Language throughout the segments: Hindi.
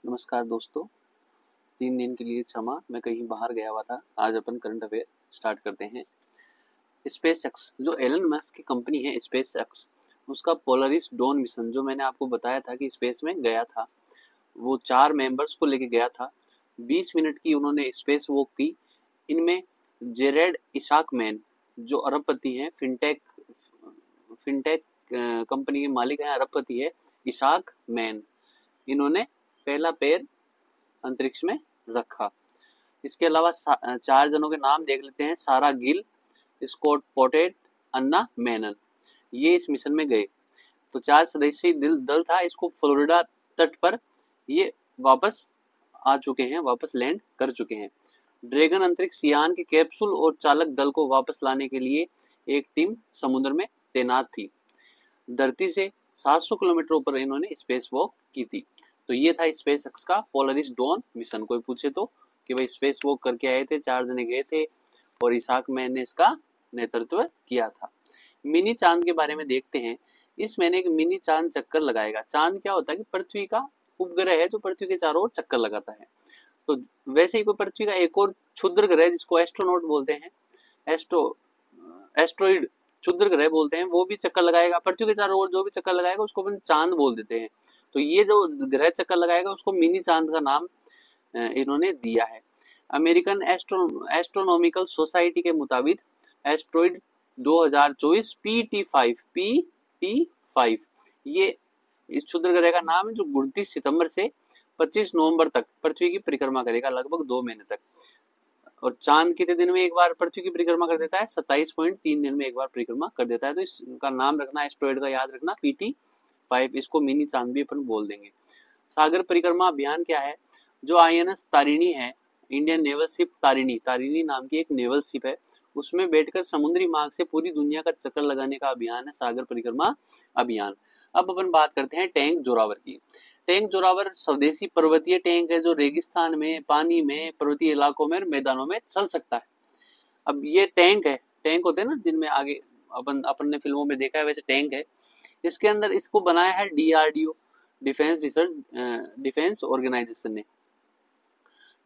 नमस्कार दोस्तों। 3 दिन के लिए क्षमा, मैं कहीं बाहर गया हुआ था। आज अपन करंट अफेयर स्टार्ट करते हैं। स्पेस एक्स, जो एलन मस्क की कंपनी है स्पेस एक्स, उसका पोलरिस डॉन मिशन, जो मैंने आपको बताया था कि स्पेस में गया था, वो 4 मेंबर्स को लेके गया था। 20 मिनट की उन्होंने स्पेस वॉक की। इनमें जेरेड इसाकमैन, जो अरबपति हैं, फिनटेक फिनटेक कंपनी के मालिक हैं, अरबपति है इसाक मैन, इन्होंने पहला पैर अंतरिक्ष में रखा। इसके अलावा 4 जनों के नाम देख लेते हैं। सारा गिल, स्कॉट पोटेट, अन्ना मैनन, ये इस मिशन में गए। तो 4 सदस्यीय दल था। इसको फ्लोरिडा तट पर ये वापस आ चुके हैं, वापस लैंड कर चुके हैं। ड्रैगन अंतरिक्ष यान के कैप्सूल और चालक दल को वापस लाने के लिए एक टीम समुद्र में तैनात थी। धरती से 700 किलोमीटर ऊपर इन्होंने स्पेस वॉक की थी। तो ये था स्पेस एक्स का पोलरिस डॉन मिशन। कोई पूछे तो कि भाई स्पेस वॉक करके आए थे, 4 जने गए थे और इसाक मैन ने इसका नेतृत्व किया था। मिनी चांद के बारे में देखते हैं। इस महीने एक मिनी चांद चक्कर लगाएगा। चांद क्या होता है कि पृथ्वी का उपग्रह है जो पृथ्वी के चारों ओर चक्कर लगाता है। तो वैसे ही कोई पृथ्वी का एक और क्षुद्र ग्रह जिसको एस्ट्रोनॉट बोलते हैं, एस्ट्रॉइड क्षुद्र ग्रह बोलते हैं, वो भी चक्कर लगाएगा। पृथ्वी के चारों ओर जो भी चक्कर लगाएगा उसको अपन चांद बोल देते हैं। तो ये जो ग्रह चक्कर लगाएगा उसको मिनी चांद का नाम इन्होंने दिया है। अमेरिकन एस्ट्रोनॉमिकल सोसाइटी के मुताबिक एस्ट्रॉइड 2024 PT5 ये इस क्षुद्र ग्रह का नाम है, जो 29 सितंबर से 25 नवंबर तक पृथ्वी की परिक्रमा करेगा, लगभग 2 महीने तक। और चांद कितने दिन में एक बार पृथ्वी की परिक्रमा कर देता है? 27.3 दिन में एक बार परिक्रमा कर देता है। तो इसका नाम रखना, एस्ट्रॉइड का याद रखना, PT5। इसको मिनी चांद भी अपन बोल देंगे। सागर परिक्रमा अभियान क्या है? जो INS तारिणी है, Indian naval ship Tarini, Tarini नाम की एक नेवल शिप है, उसमें बैठकर समुद्री मार्ग से पूरी दुनिया का चक्कर लगाने का अभियान है सागर परिक्रमा अभियान। अब अपन बात करते हैं टैंक जोरावर की। टैंक जोरावर स्वदेशी पर्वतीय टैंक है जो रेगिस्तान में, पानी में, पर्वतीय इलाकों में, मैदानों में चल सकता है। अब ये टैंक है, टैंक होते हैं ना जिनमें आगे अपन ने फिल्मों में देखा है, वैसे टैंक है। इसके अंदर इसको बनाया है DRDO, डिफेंस ऑर्गेनाइजेशन ने।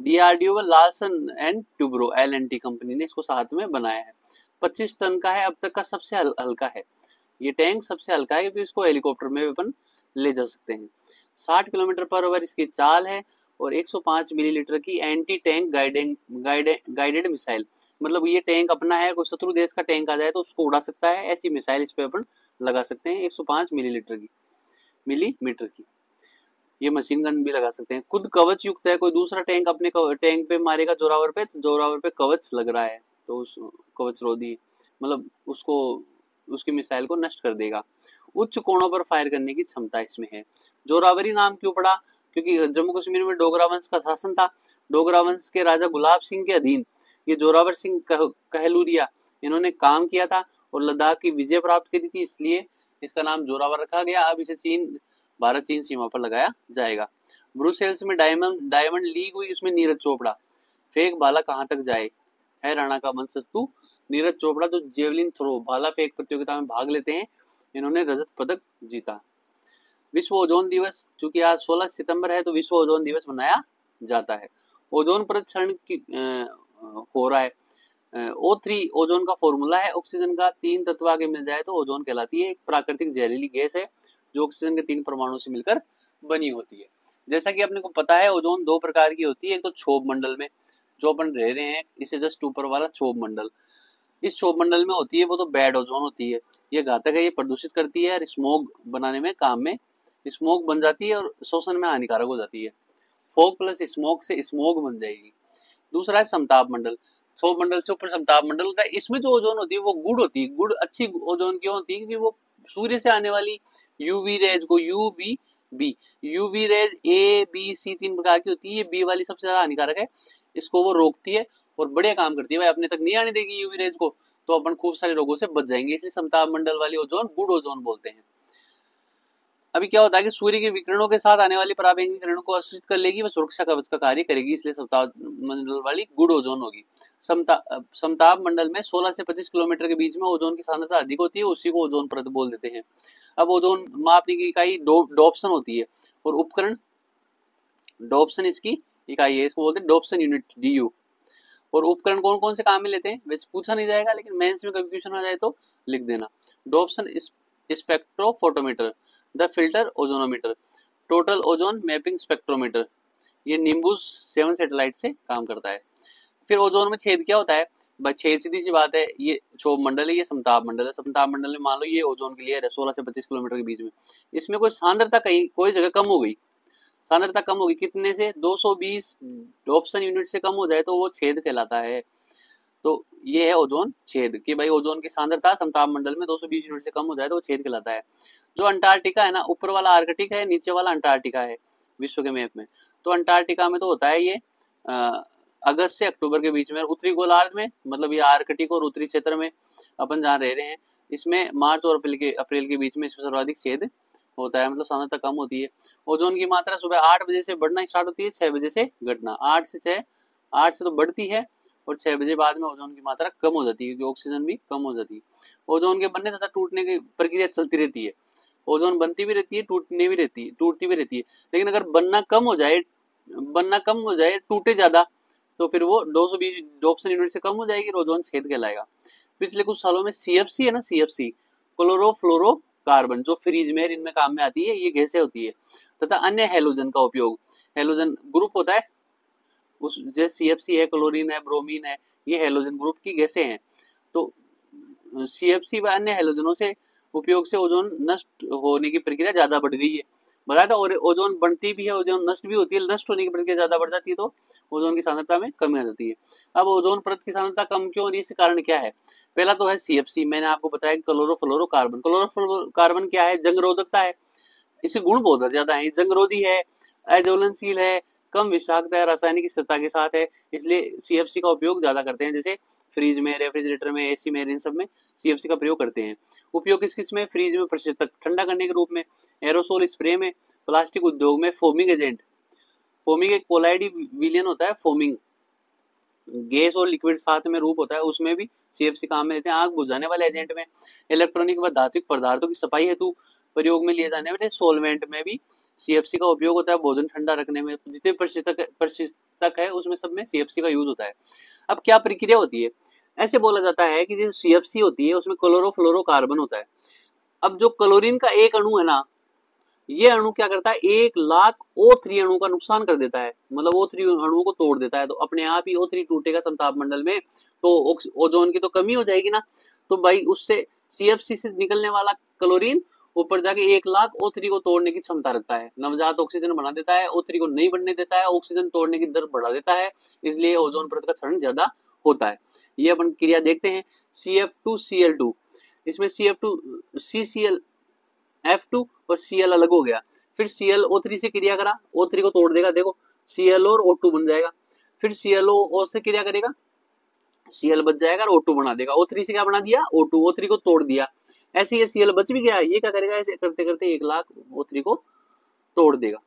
DRDO व Larsen and Toubro LNT company ने इसको साथ में बनाया है। 25 टन का है, अब तक का सबसे हल्का है। ये टैंक सबसे हल्का है क्योंकि इसको हेलीकॉप्टर में अपन ले जा सकते हैं। 60 किलोमीटर पर आवर इसकी चाल है और 105 मिलीलीटर की एंटी टैंक गाइडेड मिसाइल, मतलब ये टैंक अपना है, कोई शत्रु देश का टैंक आ जाए तो उसको उड़ा सकता है, ऐसी मिसाइल इस पे अपन लगा सकते हैं। 105 मिलीमीटर की ये मशीन गन भी लगा सकते हैं। खुद कवच युक्त है, कोई दूसरा टैंक अपने टैंक पे मारेगा जोरावर पे, तो जोरावर पे कवच लग रहा है तो उस कवच रोधी, मतलब उसको, उसकी मिसाइल को नष्ट कर देगा। उच्च कोणों पर फायर करने की क्षमता इसमें है। जोरावरी नाम क्यों पड़ा? क्योंकि जम्मू कश्मीर में डोगरा वंश का शासन था। डोगरा वंश के राजा गुलाब सिंह के अधीन ये जोरावर सिंह कहलूरिया, इन्होंने काम किया था और लद्दाख की विजय प्राप्त करी थी, इसलिए इसका नाम जोरावर रखा गया। अब इसे भारत चीन सीमा पर लगाया जाएगा। ब्रुसेल्स में डायमंड लीग हुई, उसमें नीरज चोपड़ा। फेंक भाला कहां तक जाए, है राणा का वंशजतु नीरज चोपड़ा, जो जेवलिन थ्रो भाला फेंक प्रतियोगिता में भाग लेते हैं, इन्होंने रजत पदक जीता। विश्व ओजोन दिवस, चूंकि आज 16 सितंबर है तो विश्व ओजोन दिवस मनाया जाता है। ओजोन परत क्षरण हो रहा है। O3 ओजोन का फॉर्मूला है। ऑक्सीजन का 3 तत्व आगे मिल जाए तो ओजोन कहलाती है। एक प्राकृतिक जहरीली गैस है जो ऑक्सीजन के 3 परमाणु से मिलकर बनी होती है। जैसा कि अपने को पता है ओजोन 2 प्रकार की होती है। एक तो क्षोभ मंडल में जो अपन रह रहे हैं, इसे जस्ट ऊपर वाला क्षोभ मंडल, इस क्षोभ मंडल में होती है, वो तो बैड ओजोन होती है, ये घातक है, ये प्रदूषित करती है और स्मोग बनाने में काम में स्मोग बन जाती है और श्वसन में हानिकारक हो जाती है। फॉग प्लस स्मोक से स्मोग बन जाएगी। दूसरा है समताप मंडल, क्षोभ मंडल से ऊपर समताप मंडल होता है। इसमें जो ओजोन होती है वो गुड होती है। गुड अच्छी ओजोन क्यों होती है? क्योंकि वो सूर्य से आने वाली यूवी रेज को, UV rays A, B, C 3 प्रकार की होती है। ये बी वाली सबसे ज्यादा हानिकारक है, इसको वो रोकती है और बढ़िया काम करती है। भाई अपने तक नहीं आने देगी यूवी रेज को, तो अपन खूब सारे रोगों से बच जाएंगे। इसलिए समताप मंडल वाली ओजोन गुड ओजोन बोलते हैं। अभी क्या होता है कि सूर्य के विकिरणों के साथ आने वाली पराबैंगनी किरणों को अवशोषित कर लेगी, वह सुरक्षा कवच का कार्य करेगी, इसलिए समताप मंडल वाली गुड ओजोन होगी। समताप मंडल में 16 से 25 किलोमीटर के बीच में ओजोन की सांद्रता अधिक होती है, उसी को ओजोन परत बोल देते हैं। अब ओजोन मापने की इकाई डॉप्सन होती है और उपकरण डॉप्सन इसकी इकाई है, इसको बोलते हैं डॉप्सन यूनिट, DU। और उपकरण कौन कौन से काम में लेते हैं वैसे पूछा नहीं जाएगा, लेकिन मेंस में कंफ्यूजन हो जाए तो लिख देना। Dobson spectrophotometer, the filter ozonometer, total ozone mapping spectrometer, ये निम्बुस 7 सैटेलाइट से काम करता है। फिर ओजोन में छेद क्या होता है भाई, छेद सीधी सी बात है, ये क्षोभ मंडल है, ये समताप मंडल है। समताप मंडल में मान लो ये ओजोन की लेयर है 16 से 25 किलोमीटर के बीच में, इसमें कोई सांद्रता कहीं कोई जगह कम हो गई, सांद्रता कम होगी कितने से 220 डॉप्सन यूनिट से कम हो जाए तो वो छेद कहलाता है। तो ये है ओजोन छेद कि भाई ओजोन की सांद्रता समताप मंडल में 220 यूनिट से कम हो जाए तो वो छेद कहलाता है। जो अंटार्कटिका है ना, ऊपर वाला आर्कटिक है, नीचे वाला अंटार्कटिका है विश्व के मैप में। तो अंटार्कटिका में तो होता है ये अगस्त से अक्टूबर के बीच में, उत्तरी गोलार्ध में मतलब ये आर्कटिक और उत्तरी क्षेत्र में अपन जहाँ रह रहे हैं, इसमें मार्च और अप्रैल के बीच में इसमें सर्वाधिक छेद होता है, मतलब सांद्रता कम होती है। ओजोन की मात्रा सुबह 8 बजे से बढ़ना स्टार्ट होती है, 6 बजे से घटना। 8 से तो बढ़ती है और 6 बजे बाद में ओजोन की मात्रा कम हो जाती है, क्योंकि ऑक्सीजन भी कम हो जाती है। ओजोन के बनने तथा टूटने की प्रक्रिया चलती रहती है, ओजोन बनती भी रहती है, टूटती भी रहती है। लेकिन अगर बनना कम हो जाए, टूटे ज्यादा, तो फिर वो 220 डॉप्सन यूनिट से कम हो जाएगी, ओजोन छेद कहलाएगा। पिछले कुछ सालों में CFC है ना, CFC क्लोरोफ्लोरोकार्बन, जो फ्रीज में इनमें काम में आती है, ये गैसें होती है, तथा अन्य हैलोजन का उपयोग, हैलोजन ग्रुप होता है उस, जैसे CFC है, क्लोरीन है, ब्रोमीन है, ये हैलोजन ग्रुप की गैसें हैं। तो CFC व अन्य हैलोजनों से उपयोग से ओजोन नष्ट होने की प्रक्रिया ज्यादा बढ़ गई है, बताया था। और ओजोन बनती भी है, ओजोन नष्ट भी होती है, नष्ट होने की प्रक्रिया ज्यादा बढ़ जाती है तो ओजोन की सांद्रता में कमी आ जाती है। अब ओजोन परत की सांद्रता कम क्यों हो रही है, इसके कारण क्या है? पहला तो है CFC, मैंने आपको बताया क्लोरोफ्लोरोकार्बन। क्लोरोफ्लोरोकार्बन क्या है? जंग रोधकता है, इसके गुण बहुत ज्यादा है, जंगरोधी है, अज्वलनशील है, कम विषाक्त है, रासायनिक स्थिरता के साथ है, इसलिए CFC का उपयोग ज्यादा करते हैं, जैसे फ्रिज में, रेफ्रिजरेटर में, AC में, इन सब में CFC का प्रयोग करते हैं। उपयोग किस किस में? फ्रिज में प्रशीतक ठंडा करने के रूप में, एरोसोल स्प्रे में, प्लास्टिक उद्योग में, फोमिंग एजेंट, फोमिंग एक कोलाइडी विलियन होता है, फोमिंग गैस और लिक्विड साथ में रूप होता है, उसमें भी CFC काम में लेते हैं। आग बुझाने वाले एजेंट में, इलेक्ट्रॉनिक व धात्विक पदार्थों की सफाई हेतु प्रयोग में लिए जाने वाले सोलवेंट में भी CFC का उपयोग होता है। भोजन ठंडा रखने में, जितने प्रशीतक है उसमें सब में CFC का यूज होता है। अब क्या प्रक्रिया होती है? ऐसे बोला जाता है कि जो CFC होती है उसमें क्लोरोफ्लोरोकार्बन होता है। अब जो क्लोरीन का एक अणु है ना, ये अणु क्या करता है, 1,00,000 O3 अणु का नुकसान कर देता है, मतलब O3 अणुओं को तोड़ देता है। तो अपने आप ही O3 टूटेगा समताप मंडल में, तो ओजोन की तो कमी हो जाएगी ना। तो भाई उससे CFC से निकलने वाला क्लोरीन ऊपर जाके 1,00,000 O3 को तोड़ने की क्षमता रखता है, नवजात ऑक्सीजन बना देता है, O3 को नहीं बनने देता है, ऑक्सीजन तोड़ने की दर बढ़ा देता है, इसलिए ओजोन परत का क्षरण ज्यादा होता है। ये अपन क्रिया देखते हैं। CF2Cl2, इसमें CF2 और Cl अलग हो गया, फिर ClO3 से क्रिया करा, O3 को तोड़ देगा, देखो Cl और O2 बन जाएगा। फिर ClO से क्रिया करेगा, Cl बच जाएगा और O2 बना देगा। O3 से क्या बना दिया? O2, O3 को तोड़ दिया। ऐसे ये Cl बच भी गया, ये क्या करेगा? ऐसे करते करते 1,00,000 O3 को तोड़ देगा,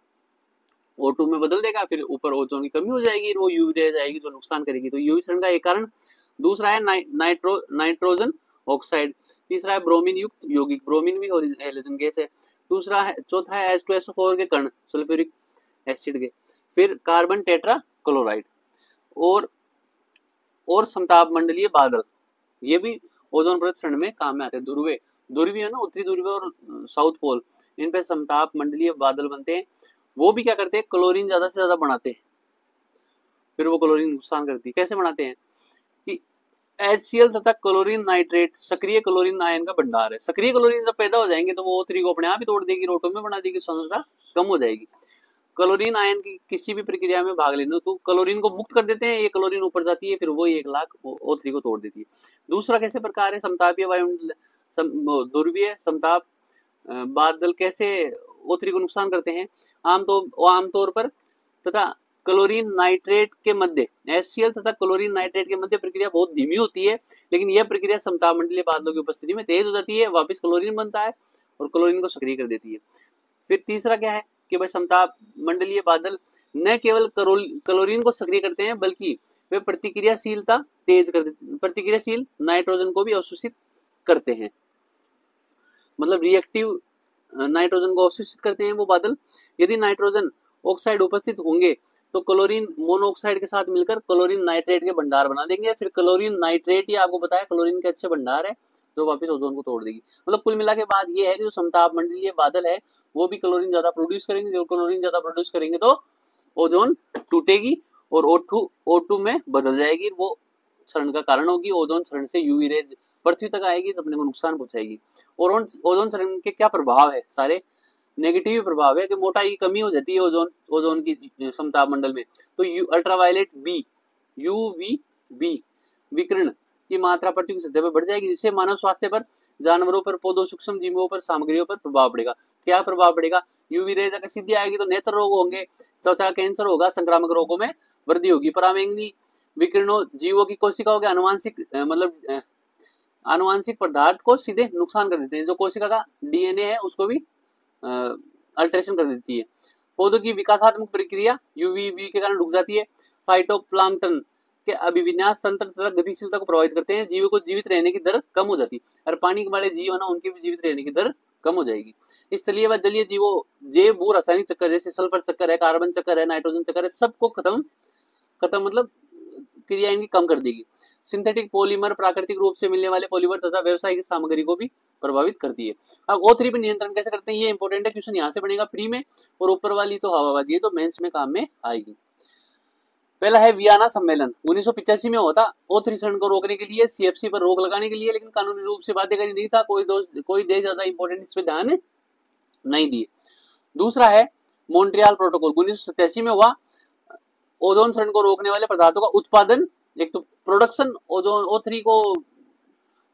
O2 में बदल देगा, फिर ऊपर ओजोन की कमी हो जाएगी, वो यूवी रह जाएगी जो नुकसान करेगी। तो यूवी क्षरण का एक कारण। दूसरा है नाइट्रोजन ऑक्साइड, तीसरा है ब्रोमीन युक्त यौगिक, ब्रोमीन भी हैलोजन गैस है। दूसरा है, चौथा है H2SO4 के कण, सल्फ्यूरिक एसिड के। फिर कार्बन टेट्रा क्लोराइड और समताप मंडलीय बादल, ये भी ओजोन परत क्षरण में काम में आते हैं। ध्रुवीय है ना, उत्तरी ध्रुवीय और साउथ पोल, इन पे समताप मंडलीय बादल बनते हैं। वो भी क्या करते हैं? क्लोरीन ज्यादा से ज्यादा बनाते हैं, फिर वो क्लोरीन नुकसान करती है। कैसे बनाते हैं कि HCl तथा क्लोरीन नाइट्रेट सक्रिय क्लोरीन आयन का भंडार है। सक्रिय क्लोरीन जब पैदा हो जाएंगे तो वो O3 को अपने आप ही तोड़ देगी, रोटो में बना देगी, सांद्रता कम हो जाएगी। क्लोरीन आयन की किसी भी प्रक्रिया में भाग लेने तो क्लोरीन को मुक्त कर देते हैं, ये क्लोरीन ऊपर जाती है, फिर वो 1,00,000 O3 को तोड़ देती है। दूसरा कैसे प्रकार है? समतापीय वायुमंडल, ध्रुवीय समताप बादल कैसे O3 को नुकसान करते हैं? आमतौर पर तथा क्लोरीन नाइट्रेट के मध्य, HCl तथा क्लोरीन नाइट्रेट के मध्य प्रक्रिया बहुत धीमी होती है, लेकिन यह प्रक्रिया समताप मंडलीय बादलों की उपस्थिति में तेज हो जाती है, वापस क्लोरीन बनता है और क्लोरीन को सक्रिय कर देती है। फिर तीसरा क्या है कि भाई समताप मंडलीय बादल न केवल क्लोरीन को सक्रिय करते हैं, बल्कि वे प्रतिक्रियाशील नाइट्रोजन को भी अवशोषित करते हैं, मतलब रिएक्टिव नाइट्रोजन को अवशोषित करते हैं वो बादल। यदि नाइट्रोजन ऑक्साइड उपस्थित होंगे तो क्लोरीन मोनोऑक्साइड के साथ मिलकर क्लोरीन नाइट्रेट के भंडार बना देंगे। फिर क्लोरीन नाइट्रेट, ये आपको बताया क्लोरीन के अच्छे भंडार है जो वापस ओजोन को तोड़ देगी। मतलब कुल मिला के बात ये है कि जो समताप मंडलीय बादल है वो भी क्लोरीन ज्यादा प्रोड्यूस करेंगे। जो क्लोरीन ज्यादा प्रोड्यूस करेंगे तो ओजोन टूटेगी और O2 में बदल जाएगी। वो क्षरण का कारण होगी। ओजोन क्षरण से यूवी रेज पृथ्वी तक आएगी तो अपने को नुकसान पहुंचाएगी। और ओजोन क्षरण के क्या प्रभाव है? सारे नेगेटिव प्रभाव है कि मोटाई की कमी हो जाती है ओजोन की समताप मंडल में। तो अल्ट्रावायलेट बी, यूवीबी विकिरण की मात्रा पृथ्वी की सतह पर बढ़ जाएगी, जिससे मानव स्वास्थ्य पर, जानवरों पर, पौधों, सूक्ष्म जीवों पर, सामग्रियों पर प्रभाव पड़ेगा। क्या प्रभाव पड़ेगा? यूवी रेज अगर सीधी आएगी तो नेत्र रोग होंगे, त्वचा कैंसर होगा, संक्रामक रोगों में वृद्धि होगी। पराबैंगनी विकिरणों जीवों की कोशिकाओं के मतलब आनुवांशिक पदार्थ को सीधे नुकसान कर देते हैं। जो कोशिका का डीएनए है उसको भी अल्टरेशन कर देती है। पौधों की विकासात्मक प्रक्रिया यूवीबी के कारण रुक जाती है। फाइटोप्लैंक्टन के अभिविन्यास तंत्र तथा गतिशीलता को प्रभावित करते हैं। जीवों को जीवित रहने की दर कम हो जाती है और पानी वाले जीव है ना, उनके भी जीवित रहने की दर कम हो जाएगी। स्थलीय व जलीय जीवों जैव भू रासायनिक चक्कर जैसे सल्फर चक्कर है, कार्बन चक्कर है, नाइट्रोजन चक्कर है, सबको खत्म मतलब क्रिया इनकी कम कर देगी। सिंथेटिक पॉलीमर प्राकृतिक रूप से मिलने वाले पॉलीमर तथा व्यावसायिक सामग्री को भी प्रभावित करती है। अब O3 पे नियंत्रण कैसे करते हैं, ये इंपॉर्टेंट है। क्वेश्चन यहाँ से बनेगा प्री में, और ऊपर वाली तो हवाबाजी है तो मेंस में काम में आएगी। पहला है वियना सम्मेलन 1985 में हुआ था। O3 क्षरण को रोकने के लिए, CFC पर रोक लगाने के लिए, लेकिन कानूनी रूप से बाध्यकारी नहीं था। कोई देश ज्यादा इंपॉर्टेंट इस पे ध्यान नहीं दिए। दूसरा है मॉन्ट्रियल प्रोटोकॉल 1987 में हुआ। ओजोन क्षरण को रोकने वाले पदार्थों का उत्पादन, एक तो प्रोडक्शन, ओजोन O3 को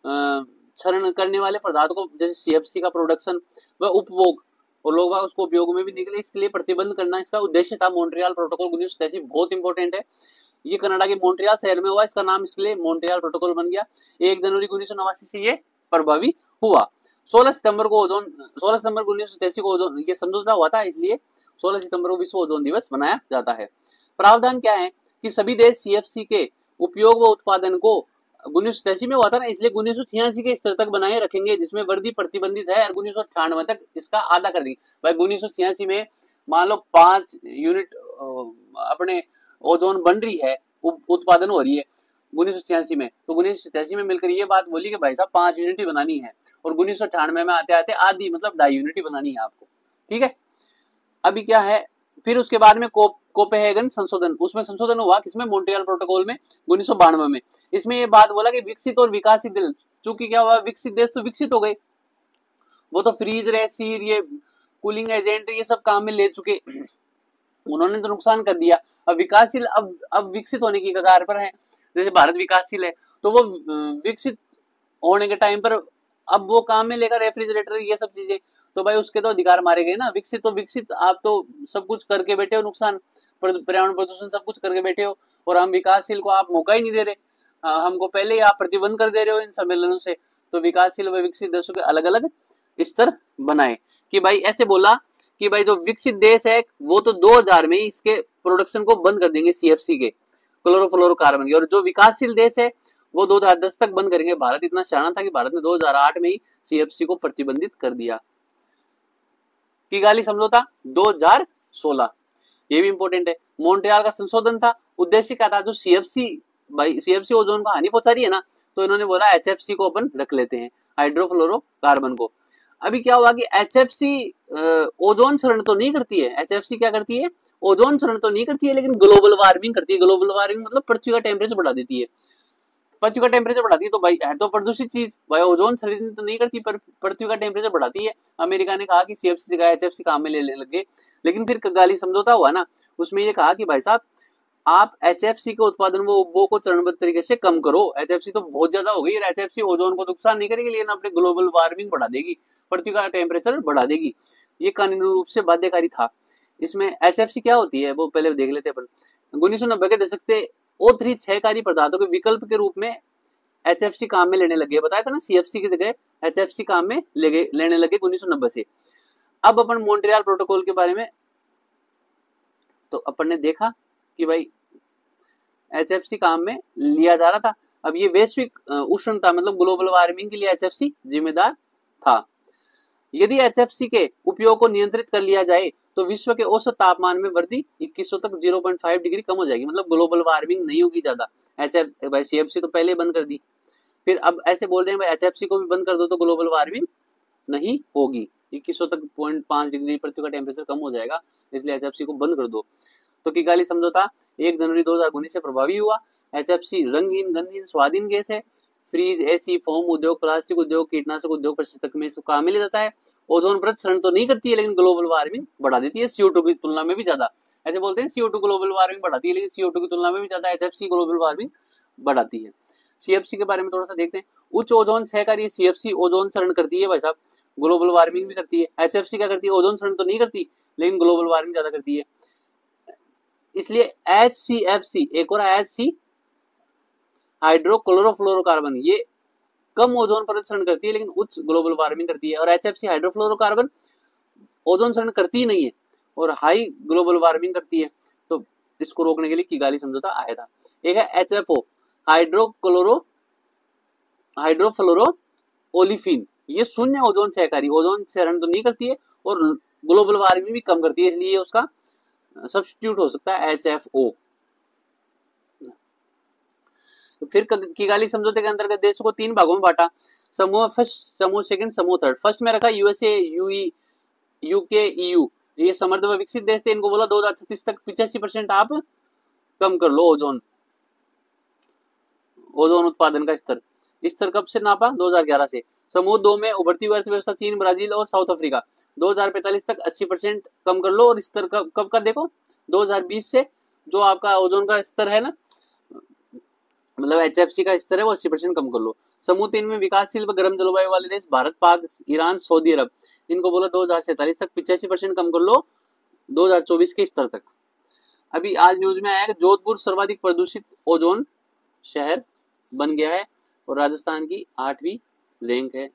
क्षरण करने वाले पदार्थों को जैसे CFC का प्रोडक्शन व उपभोग, और लोग उसको उपयोग में भी निकले, इसके लिए प्रतिबंध करना इसका उद्देश्य था। मॉन्ट्रियल प्रोटोकॉल 1987 बहुत इंपॉर्टेंट है। ये कनाडा के मॉन्ट्रियल शहर में हुआ, इसका नाम इसलिए मॉन्ट्रियल प्रोटोकॉल बन गया। 1 जनवरी 1989 से ये प्रभावी हुआ। 16 सितंबर 1987 को ओजोन ये समझौता हुआ था, इसलिए 16 सितंबर को विश्व ओजोन दिवस मनाया जाता है। प्रावधान क्या है कि सभी देश CFC के उपयोग व उत्पादन को 1987 में हुआ था ना, इसलिए 1986 के स्तर तक बनाए रखेंगे, जिसमें वृद्धि प्रतिबंधित है, और 1998 तक इसका आधा कर देंगे। भाई 1986 में मान लो 5 यूनिट अपने ओजोन बन रही है, उत्पादन हो रही है 1986 में, तो 1987 में मिलकर ये बात बोली कि भाई साहब 5 यूनिट ही बनानी है, और 1998 में आते आते आधी मतलब 2.5 यूनिट ही बनानी है आपको। ठीक है, अभी क्या है, फिर उसके बाद में कोपेनहेगन संशोधन, उसमें संशोधन हुआ किसमें, मॉन्ट्रियल प्रोटोकॉल में 1992 में। इसमें ये बात बोला कि विकसित और विकासित देश, चूंकि क्या हुआ, विकसित देश तो विकसित हो गए, वो तो फ्रीज रेसीर ये कूलिंग एजेंट ये सब काम में ले चुके, उन्होंने तो नुकसान कर दिया। अब विकासशील अब विकसित होने की कगार पर है, जैसे भारत विकासशील है, तो वो विकसित होने के टाइम पर अब वो काम में लेकर रेफ्रिजरेटर ये सब चीजें, तो भाई उसके तो अधिकार मारे गए ना। विकसित आप तो सब कुछ करके बैठे हो, नुकसान पर्यावरण प्रदूषण सब कुछ करके बैठे हो, और हम विकासशील को आप मौका ही नहीं दे रहे, हमको पहले ही आप प्रतिबंध कर दे रहे हो इन सम्मेलनों से। तो विकासशील व विकसित देशों के अलग अलग स्तर बनाए कि भाई ऐसे बोला कि भाई जो विकसित देश है वो तो 2000 में ही इसके प्रोडक्शन को बंद कर देंगे CFC के क्लोरोफ्लोरोकार्बन के, और जो विकासशील देश है वो 2010 तक बंद करेंगे। भारत इतना शाना था कि भारत ने 2008 में ही CFC को प्रतिबंधित कर दिया। किगाली समझौता 2016, ये भी इंपॉर्टेंट है। मॉन्ट्रियल का संशोधन था, उद्देश्य क्या था, जो CFC ओजोन को हानि पहुंचा रही है ना, तो इन्होंने बोला HFC को अपन रख लेते हैं, हाइड्रोफ्लोरोकार्बन को। अभी क्या हुआ कि HFC ओजोन क्षरण तो नहीं करती है, HFC क्या करती है, ओजोन क्षरण तो नहीं करती है, लेकिन ग्लोबल वार्मिंग करती है। ग्लोबल वार्मिंग मतलब पृथ्वी का टेम्परेचर बढ़ा देती है, पृथ्वी का टेम्परेचर बढ़ाती है। तो भाई है तो प्रदूषित चीज, भाई ओजोन क्षरण तो नहीं करती पर पृथ्वी का टेम्परेचर बढ़ाती है। अमेरिका ने कहा कि CFC जगह HFC काम में लेने लगे, लेकिन फिर किगाली समझौता हुआ ना, उसमें ये कहा कि भाई साहब आप HFC के उत्पादन व उपभोग को चरणबद्ध तरीके से कम करो। HFC तो बहुत ज्यादा हो गई, HFC ओजोन को नुकसान नहीं करेगी, लेकिन अपने ग्लोबल वार्मिंग बढ़ा देगी, पृथ्वी का टेम्परेचर बढ़ा देगी। ये कानूनी रूप से बाध्यकारी था। इसमें HFC क्या होती है वो पहले देख लेते हैं। 1990 के दशक से O3 क्षयकारी पदार्थों के विकल्प के रूप में HFC काम में लेने लगे, बताया था ना, CFC की जगह HFC काम में लेने लगे 1990 से। अब अपन मॉन्ट्रियल प्रोटोकॉल के बारे में तो अपन ने देखा कि भाई HFC काम में लिया जा रहा था। अब ये वैश्विक उष्णता मतलब ग्लोबल वार्मिंग के लिए HFC जिम्मेदार था। यदि HFC के उपयोग को नियंत्रित कर लिया जाए तो विश्व के औसत तापमान में वृद्धि 2100 तक 0.5 डिग्री कम हो जाएगी, मतलब ग्लोबल वार्मिंग नहीं होगी ज्यादा। भाई CFC तो पहले बंद कर दी, फिर अब ऐसे बोल रहे हैं भाई HFC को भी बंद कर दो तो ग्लोबल वार्मिंग नहीं होगी, 2100 तक 0.5 डिग्री पृथ्वी का टेम्परेचर कम हो जाएगा, इसलिए HFC को बंद कर दो। तो किगाली समझौता 1 जनवरी 2019 से प्रभावी हुआ। HFC रंगीन, गंधहीन, स्वादहीन गैस है। फ्रीज, एसी, फोम उद्योग, प्लास्टिक उद्योग, कीटनाशक उद्योग प्रशिक्षक में इसको कहा मिल जाता है। ओजोन परत क्षरण तो नहीं करती है लेकिन ग्लोबल वार्मिंग बढ़ा देती है, CO2 की तुलना में भी ज्यादा। ऐसे बोलते हैं CO2 ग्लोबल वार्मिंग बढ़ाती है, लेकिन CO2 की तुलना में भी ज्यादा HFC ग्लोबल वार्मिंग बढ़ाती है। CFC के बारे में थोड़ा सा देखते हैं। उच्च ओजोन क्षयकारी CFC ओजोन क्षरण करती है भाई साहब, ग्लोबल वार्मिंग भी करती है। HFC क्या करती है, ओजोन क्षरण तो नहीं करती लेकिन ग्लोबल वार्मिंग ज्यादा करती है। इसलिए HCFC एक और HC हाइड्रोक्लोरोफ्लोरोकार्बन, ये कम ओजोन परत क्षरण करती है लेकिन उच्च ग्लोबल वार्मिंग करती है। और HFC हाइड्रोफ्लोरोकार्बन ओजोन क्षरण करती ही नहीं है और हाई ग्लोबल वार्मिंग करती है, तो इसको रोकने के लिए किगाली समझौता आया था। एक है HFO हाइड्रोफ्लोरो ओलिफिन, ये शून्य ओजोन क्षयकारी, ओजोन क्षरण तो नहीं करती है और ग्लोबल वार्मिंग भी कम करती है, इसलिए उसका सब्स्टिट्यूट हो सकता है HFO। फिर किगाली समझौते के अंतर्गत देशों को 3 भागों में बांटा, समूह फर्स्ट, समूह सेकंड, समूह थर्ड। फर्स्ट में रखा USA, UK, EU, ये समृद्ध व विकसित देश थे, इनको बोला 2036 तक 85% आप कम कर लो ओजोन उत्पादन का स्तर कब से नापा, 2011 से। समूह 2 में उभरती हुई अर्थव्यवस्था चीन, ब्राजील और साउथ अफ्रीका, 2045 तक 80% कम कर लो और स्तर कब का देखो 2020 से जो आपका ओजोन का स्तर है ना, मतलब HFC का स्तर है वो 80% कम कर लो। समूह 3 में विकासशील व गर्म जलवायु वाले देश भारत, पाक, ईरान, सऊदी अरब, इनको बोला 2047 तक 85% कम कर लो 2024 के स्तर तक। अभी आज न्यूज में आया कि जोधपुर सर्वाधिक प्रदूषित ओजोन शहर बन गया है और राजस्थान की 8वीं रैंक है,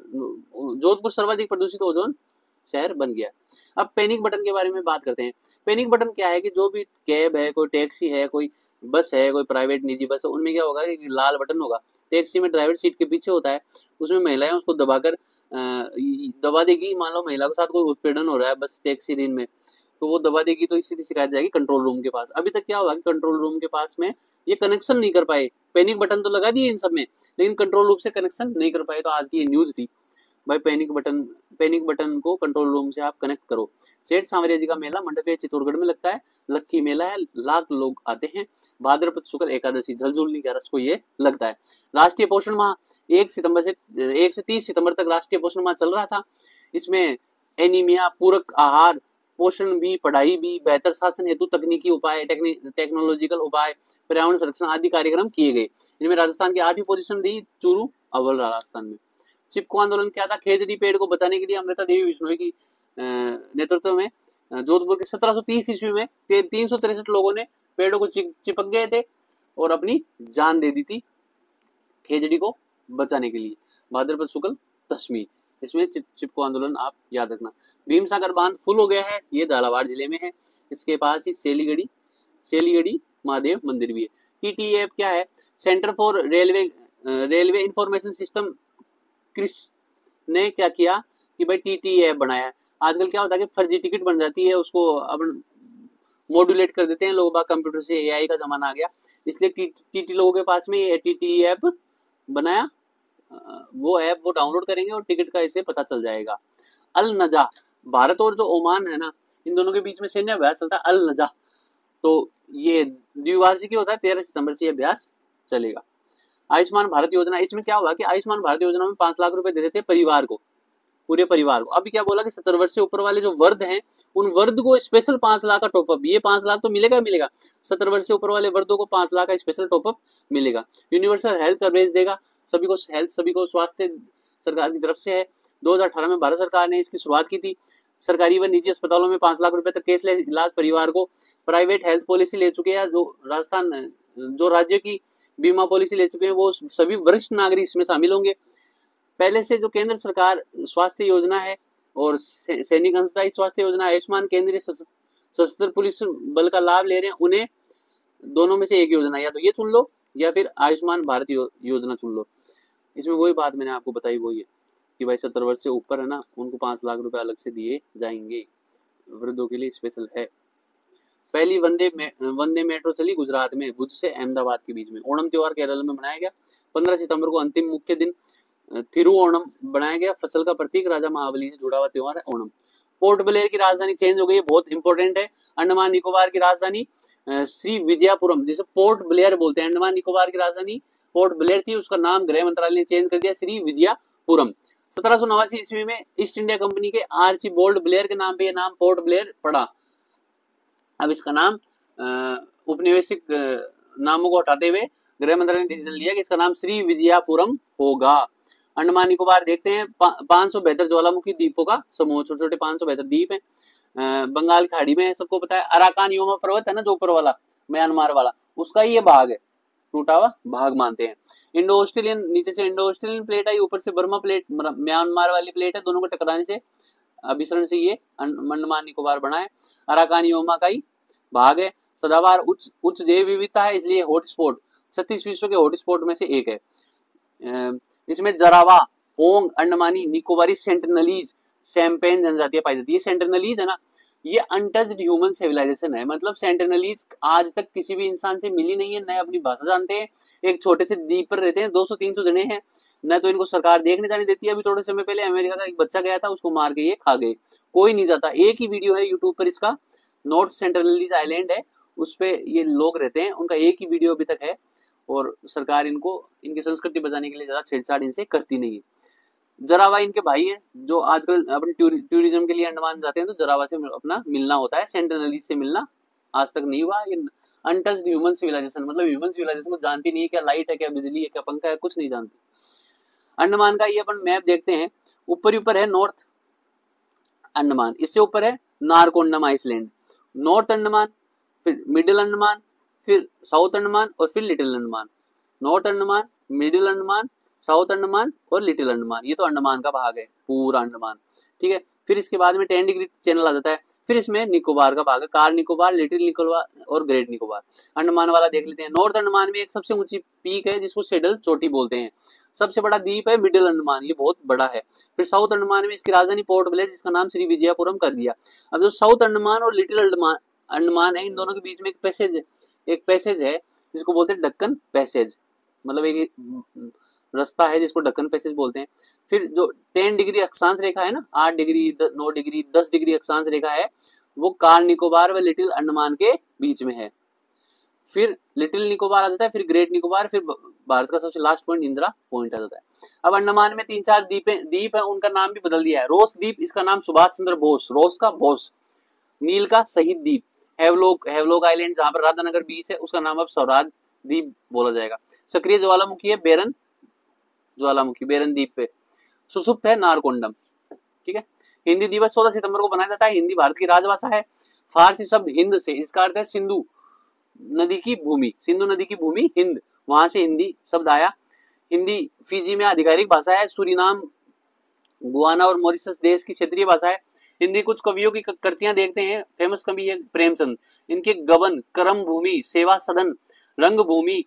जोधपुर सर्वाधिक प्रदूषित ओजोन शहर बन गया। अब पैनिक बटन के बारे में बात करते हैं। पैनिक बटन क्या है कि जो भी कैब है, कोई टैक्सी है, कोई बस है, कोई प्राइवेट निजी बस है, उनमें क्या होगा कि लाल बटन होगा। टैक्सी में ड्राइवर सीट के पीछे होता है, उसमें महिलाएं उसको दबाकर दबा देगी। मान लो महिला के साथ कोई उत्पीड़न हो रहा है बस टैक्सी दिन में, तो वो दबा देगी तो सीधी शिकायत जाएगी कंट्रोल रूम के पास। अभी तक क्या हुआ कि कंट्रोल रूम के पास में ये कनेक्शन नहीं कर पाए, पैनिक बटन तो लगा दिए इन सब में लेकिन कंट्रोल रूम से कनेक्शन नहीं कर पाए। तो आज की ये न्यूज थी भाई, पैनिक बटन को कंट्रोल रूम से आप कनेक्ट करो। सेठ सांवरिया जी का मेला मंडपे चित्तौड़गढ़ में लगता है, लक्की मेला है, लाख लोग आते हैं। भाद्रपद शुक्ल एकादशी झलझुलनी का रस को ये लगता है। राष्ट्रीय पोषण माह 1 से 30 सितंबर तक राष्ट्रीय पोषण माह चल रहा था। इसमें एनीमिया, पूरक आहार, पोषण भी, पढ़ाई भी, बेहतर शासन हेतु तकनीकी उपाय, टेक्नोलॉजिकल उपाय, पर्यावरण संरक्षण आदि कार्यक्रम किए गए। इनमें राजस्थान की 8वीं पोजीशन रही, चूरू अव्वल रहा राजस्थान में। चिपको आंदोलन क्या था, खेजड़ी पेड़ को बचाने के लिए अमृता देवी बिश्नोई की नेतृत्व में जोधपुर के 1730 ईस्वी में 363 लोगों ने पेड़ों को चिपक गए थे और अपनी जान दे दी थी खेजड़ी को बचाने के लिए। भाद्रपद शुक्ल दशमी, इसमें चिपको आंदोलन आप याद रखना। भीमसागर बांध फुल हो गया है, ये झालावाड़ जिले में है, इसके पास ही सेलीगढ़ी महादेव मंदिर भी है। TTAP क्या है, centre for railway information system, CRIS ने क्या किया कि भाई TTAP बनाया। आजकल क्या होता है कि फर्जी टिकट बन जाती है, उसको अब मॉड्यूलेट कर देते हैं लोग बाग, कंप्यूटर से AI का जमाना आ गया, इसलिए TT लोगों के पास में ये TTAP बनाया, वो ऐप वो डाउनलोड करेंगे और टिकट का इसे पता चल जाएगा। अल नजा, भारत और जो ओमान है ना, इन दोनों के बीच में सैन्य अभ्यास चलता है अल नजा, तो ये द्विवार्षिक होता है, 13 सितंबर से ये अभ्यास चलेगा। आयुष्मान भारत योजना, इसमें क्या हुआ कि आयुष्मान भारत योजना में 5 लाख रुपए देते थे परिवार को, पूरे परिवार को। अभी क्या बोला कि 70 वर्ष से ऊपर वाले जो वर्ग हैं उन वर्ग को स्पेशल 5 लाख का टॉपअप, ये 5 लाख तो मिलेगा 70 वर्ष से ऊपर वाले वर्गों को 5 लाख का स्पेशल टॉपअप मिलेगा। यूनिवर्सल हेल्थ कवरेज देगा, सभी को स्वास्थ्य सरकार की तरफ से है। 2018 में भारत सरकार ने इसकी शुरुआत की थी। सरकारी व निजी अस्पतालों में 5 लाख रुपए तक कैशलेस इलाज परिवार को। प्राइवेट हेल्थ पॉलिसी ले चुके हैं जो राज्य की बीमा पॉलिसी ले चुके हैं वो सभी वरिष्ठ नागरिक इसमें शामिल होंगे। पहले से जो केंद्र सरकार स्वास्थ्य योजना है और सैनिक अंशदायी स्वास्थ्य योजना, आयुष्मान केंद्रीय सशस्त्र पुलिस बल का लाभ ले रहे हैं, उन्हें दोनों में से एक योजना या तो ये चुन लो या फिर आयुष्मान भारत योजना चुन लो। इसमें वही बात मैंने आपको बताई, वही है कि भाई 70 वर्ष से ऊपर है ना, उनको 5 लाख रुपए अलग से दिए जाएंगे। वृद्धों के लिए स्पेशल है। पहली वंदे मेट्रो चली गुजरात में भुज से अहमदाबाद के बीच में। ओणम त्योहार केरल में मनाया गया। 15 सितंबर को अंतिम मुख्य दिन थिरुओणम बनाया गया। फसल का प्रतीक राजा महाबली से जुड़ा हुआ त्योहार है ओणम। पोर्ट ब्लेयर की राजधानी चेंज हो गई, बहुत इंपॉर्टेंट है। अंडमान निकोबार की राजधानी श्री विजयापुरम, जिसे पोर्ट ब्लेयर बोलते हैं। अंडमान निकोबार की राजधानी पोर्ट ब्लेयर थी, उसका नाम गृह मंत्रालय ने चेंज कर दिया श्री विजयापुरम। 1789 ईस्वी में ईस्ट इंडिया कंपनी के आर्चिबाल्ड ब्लेयर के नाम पे यह नाम पोर्ट ब्लेयर पड़ा। अब इसका नाम उपनिवेशिक नामों को हटाते हुए गृह मंत्रालय ने डिसीजन लिया कि इसका नाम श्री विजयापुरम होगा। अंडमान निकोबार देखते हैं 572 ज्वालामुखी द्वीपों का समूह, छोटे छोटे 572 द्वीप है, बंगाल खाड़ी में है, सबको पता है। अराकान योमा पर्वत है ना जो ऊपर वाला म्यांमार वाला, उसका ही ये भाग है, टूटा हुआ भाग मानते हैं। इंडो ऑस्ट्रेलियन, नीचे से इंडो ऑस्ट्रेलियन प्लेट आई, ऊपर से बर्मा प्लेट, म्यांमार वाली प्लेट है, दोनों को टकराने से अभिसरण से ये अंडमान निकोबार बना है। अराकान योमा का ही भाग है। सदाबहार उच्च जैव विविधता है, इसलिए हॉटस्पॉट 36 विश्व के हॉटस्पॉट में से एक है। इसमें जरावा, ओंग, अंडमानी निकोबारी, सेंटिनलीज, शैंपेन जनजातियां पाई जाती है। सेंटिनलीज है ना, ये अनटच्ड ह्यूमन सिविलाइजेशन है, मतलब सेंटिनलीज आज तक किसी भी इंसान से मिली नहीं है, न अपनी भाषा जानते हैं, एक छोटे से द्वीप पर रहते हैं, 200-300 जने हैं, न तो इनको सरकार देखने जाने देती है। अभी थोड़े समय पहले अमेरिका का एक बच्चा गया था, उसको मार के ये खा गए, कोई नहीं जाता। एक ही वीडियो है यूट्यूब पर इसका, नॉर्थ सेंटिनलीज आइलैंड है, उस पे ये लोग रहते हैं, उनका एक ही वीडियो अभी तक है, और सरकार इनको इनकी संस्कृति बचाने के लिए ज्यादा छेड़छाड़ इनसे करती नहीं है। जरावा इनके भाई हैं, जो आजकल अपने टूरिज्म के लिए अंडमान जाते हैं, तो जरावा से अपना मिलना होता है, सेंटिनलीज से मिलना आज तक नहीं हुआ। ये अनटच्ड ह्यूमन सिविलाइजेशन, मतलब ह्यूमन सिविलाइजेशन को जानती नहीं है, क्या लाइट है, क्या बिजली है, क्या पंखा है, कुछ नहीं जानती। अंडमान का ये अपन मैप देखते हैं, ऊपर है नॉर्थ अंडमान, इससे ऊपर है नारकोंडम आइसलैंड, नॉर्थ अंडमान, फिर मिडिल अंडमान, फिर साउथ अंडमान और फिर little Andaman. North Andaman, middle Andaman, south Andaman और लिटिल अंडमान, ये तो अंडमान का भाग है, पूरा अंडमान, ठीक है। फिर इसके बाद में 10 डिग्री चैनल आ जाता है, फिर इसमें निकोबार का भाग है, कार निकोबार, लिटिल निकोबार और ग्रेट निकोबार। अंडमान वाला देख लेते हैं। नॉर्थ अंडमान में एक सबसे ऊंची पीक है जिसको सेडल चोटी बोलते हैं। सबसे बड़ा द्वीप है मिडिल अंडमान, ये बहुत बड़ा है। फिर साउथ अंडमान में इसकी राजधानी पोर्ट ब्लेयर, जिसका नाम श्री विजयापुरम कर दिया। अब जो साउथ अंडमान और लिटिल अंडमान है, इन दोनों के बीच में एक पैसेज है जिसको बोलते हैं डक्कन पैसेज, मतलब एक रास्ता है जिसको डक्कन पैसेज बोलते हैं। फिर जो 10 डिग्री अक्षांश रेखा है ना, 8 डिग्री 9 डिग्री 10 डिग्री अक्षांश रेखा है, वो कार निकोबार व लिटिल अंडमान के बीच में है। फिर लिटिल निकोबार आ जाता है, फिर ग्रेट निकोबार, फिर भारत का सबसे लास्ट पॉइंट इंदिरा पॉइंट आ जाता है। अब अंडमान में 3-4 द्वीप है, उनका नाम भी बदल दिया है। रोस द्वीप, इसका नाम सुभाष चंद्र बोस, रोस का बोस। नील का शहीद द्वीप, हेवलॉक आइलैंड जहां पर राधानगर बीच है, उसका नाम अब स्वराज द्वीप बोला जाएगा। सक्रिय ज्वालामुखी है बेरन ज्वालामुखी, बेरन द्वीप पे। सुसुप्त है नारकोंडम, ठीक है। हिंदी दिवस 16 सितंबर को मनाया जाता है। हिंदी भारत की राजभाषा है। फारसी शब्द हिंद से, इसका अर्थ है सिंधु नदी की भूमि, सिंधु नदी की भूमि हिंद, वहां से हिंदी शब्द आया। हिंदी फिजी में आधिकारिक भाषा है। सूरीनाम, गुआना और मॉरिशस देश की क्षेत्रीय भाषा है। हिंदी कुछ कवियों की कृतियां देखते हैं। फेमस कवि है प्रेमचंद, इनके गबन, कर्म भूमि, सेवा सदन, रंग भूमि,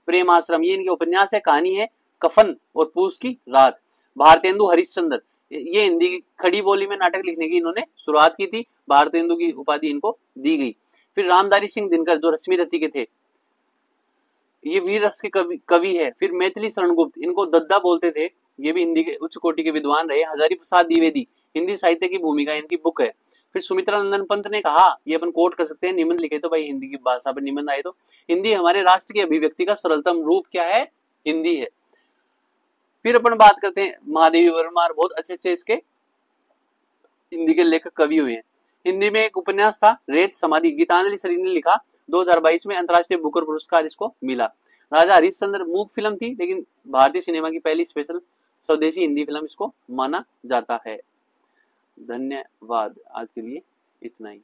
प्रेमाश्रम, ये इनके उपन्यास है। कहानी है कफन और पूस की रात। भारतेंदु हरिश्चंद्र, ये हिंदी की खड़ी बोली में नाटक लिखने की इन्होंने शुरुआत की थी, भारतेंदु की उपाधि इनको दी गई। फिर रामधारी सिंह दिनकर, जो रश्मि रथी के थे, ये वीर रस के कवि है। फिर मैथिली शरण गुप्त, इनको दद्दा बोलते थे, ये भी हिंदी के उच्च कोटि के विद्वान रहे। हजारी प्रसाद द्विवेदी, हिंदी साहित्य की भूमिका इनकी बुक है। फिर सुमित्रा नंदन पंत ने कहा, ये अपन कोट कर सकते हैं, निबंध लिखे तो भाई हिंदी की भाषा पर निबंध आए तो, हिंदी हमारे राष्ट्र की अभिव्यक्ति का सरलतम रूप क्या है, हिंदी है। फिर अपन बात करते हैं महादेवी वर्मा, बहुत अच्छे इसके हिंदी के लेखक कवि हुए हैं। हिंदी में एक उपन्यास था रेत समाधि, गीतांजलि सरीन ने लिखा, 2022 में अंतर्राष्ट्रीय बुकर पुरस्कार इसको मिला। राजा हरिश्चंद्र मूक फिल्म थी, लेकिन भारतीय सिनेमा की पहली स्पेशल स्वदेशी हिंदी फिल्म इसको माना जाता है। धन्यवाद, आज के लिए इतना ही।